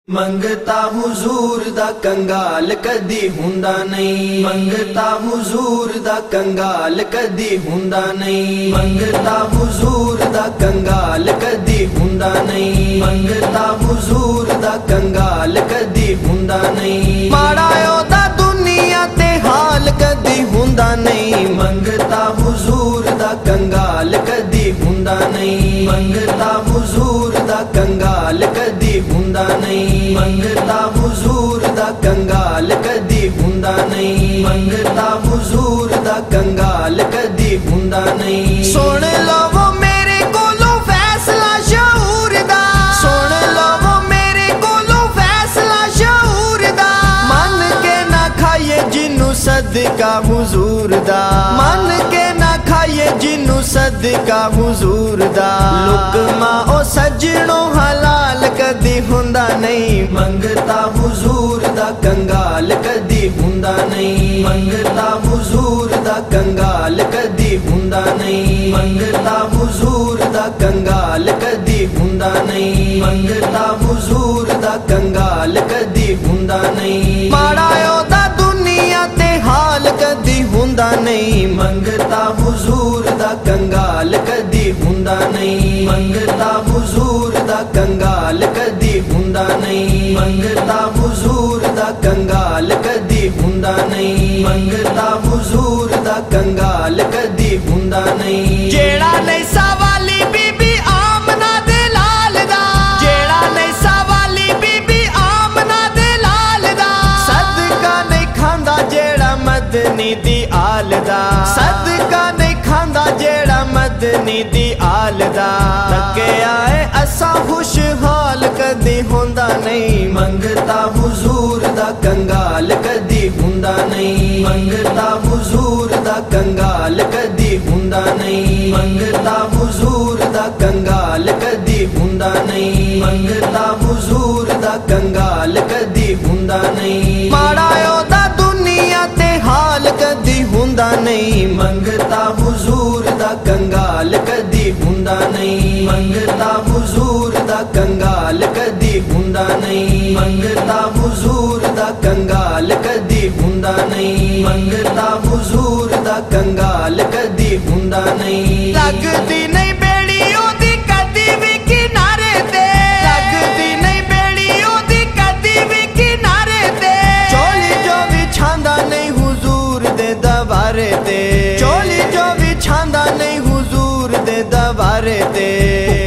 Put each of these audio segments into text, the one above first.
मंगता हुजूर दा कंगाल कदी हुंदा नहीं। मंगता हुजूर दा कंगाल कदी हुंदा नहीं। मंगता हुजूर दा कंगाल कदी हुंदा नहीं। मंगता हुजूर दा कंगाल कदी हुंदा नहीं। माड़ा ओदा दुनिया ते हाल कदी हुंदा नहीं। मंगता हुजूर दा कंगाल कदी हुंदा नहीं। मंगता हुजूर दा कंगाल कदी हुंदा नहीं। मंगता हुजूर दा कंगाल कदी हुंदा नहीं। मंगता हुजूर दा कंगाल कदी हुंदा नहीं। सुन लवो मेरे कोलों फैसला शऊर दा। सुन लवो मेरे कोलों फैसला शऊर दा। मन के ना खाइए जिन्नू सदका हुजूर दा। मन के ना खाइए जिन्नू सदका हुजूर दा। लुकमा ओ सजणो हलाल कदी हुंदा नहीं। मंगता हुजूर दा कंगाल कदी हुंदा नहीं। मंगता हुजूर दा कंगाल कदी हुंदा नहीं। मंगता हुजूर दा कंगाल कदी हुंदा नहीं। मंगता हुजूर दा कंगाल कदी हुंदा नहीं। माड़ा ओदा दुनिया ते हाल कदी हुंदा नहीं। मंगता हुजूर दा कंगाल कदी हुंदा नहीं। मंगता हुजूर दा कंगाल कदी हुंदा नहीं। मंगता हुजूर दा कंगाल कदी हुंदा नहीं। मंगता हुजूर दा कंगाल कदी हुंदा नहीं। जेड़ा नहीं सवाली बीबी आमना दे लाल दा। जेड़ा नहीं सवाली बीबी आमना दे लाल दा। सदका नहीं खांदा जेड़ा मदनी दी आल दा। सदका नहीं खांदा जेड़ा मदनी दी आल दा। तके आए असा खुशहाल कदी हुंदा नहीं। मंगता हुजूर दा कंगाल कदी हुंदा नहीं। मंगता हुजूर दा कंगाल कदी हुंदा नहीं। मंगता हुजूर दा कंगाल कदी हुंदा नहीं। मंगता हुजूर दा कंगाल कदी हुंदा नहीं। माड़ा ओदा दुनिया ते हाल कदी हुंदा नहीं। मंगता हुजूर दा कंगाल कदी हुंदा नहीं। मंगता हुजूर दा कंगाल कदी हुंदा नहीं। मंगता हुजूर दा कंगाल कदी हुंदा नहीं। मंगता हुजूर दा कंगाल कदी हुंदा नहीं। लगदी नहीं बेड़ी ओदी कदी भी किनारे ते। लगदी नहीं बेड़ी ओदी कदी भी किनारे ते। चोली जो बिछांदा नहीं हुजूर दे दवारे ते। चोली जो बिछांदा नहीं हुजूर दे दवारे ते।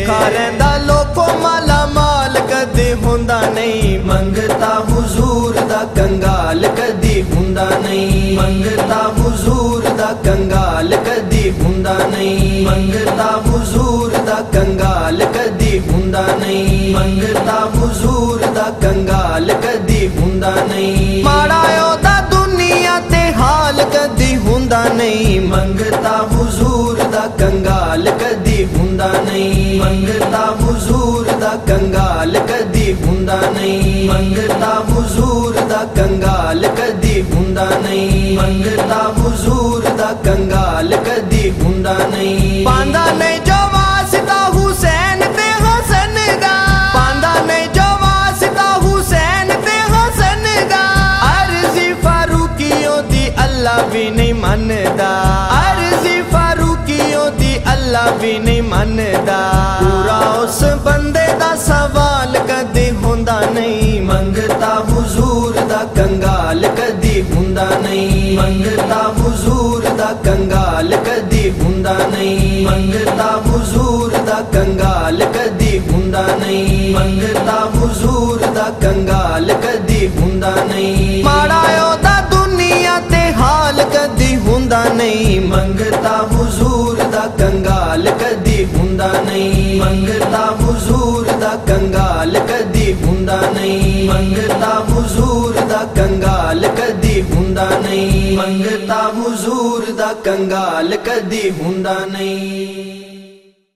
भुखा रहिंदा लोको माला माल कदी हुंदा नहीं। मंगता हुजूर दा कंगाल कदी हुंदा नहीं। मंगता हुजूर दा कंगाल कदी हुंदा नहीं। मंगता हुजूर दा कंगाल कदी हुंदा नहीं। मंगता हुजूर दा कंगाल कदी हुंदा नहीं। माड़ा ओदा दुनिया ते हाल कदी हुंदा नहीं। मंगता हुजूर दा कंगाल कदी हुंदा नहीं। मंगता हुजूर दा कंगाल कदी हुंदा नहीं। मंगता हुजूर दा कंगाल कदी हुंदा नहीं। मंगता हुजूर दा कंगाल कदी हुंदा नहीं। पांदा नहीं जो वास्ता हुसैन ते हसन दा। पांदा नहीं जो वास्ता हुसैन ते हसन दा। अर्जी फारूकियों दी अल्लाह भी नहीं मनदा। अर्जी फारूकियों दी अल्लाह भी नहीं मनदा। पूरा उस बंदे दा सवाल कदी हुंदा नहीं। मंगता हुजूर दा कंगाल कदी हुंदा नहीं। मंगता हुजूर दा कंगाल कदी हुंदा नहीं। मंगता हुजूर दा कंगाल कदी हुंदा नहीं। मंगता हुजूर दा कंगाल कदी हुंदा नहीं। माड़ा ओदा दुनिया ते हाल कदी हुंदा नहीं। मंगता हुजूर दा कंगाल कदी हुंदा नहीं। मंगता हुजूर दा कंगाल कदी हुंदा नहीं। मंगता हुजूर दा कंगाल कदी हुंदा नहीं। मंगता हुजूर दा कंगाल कदी हुंदा नहीं।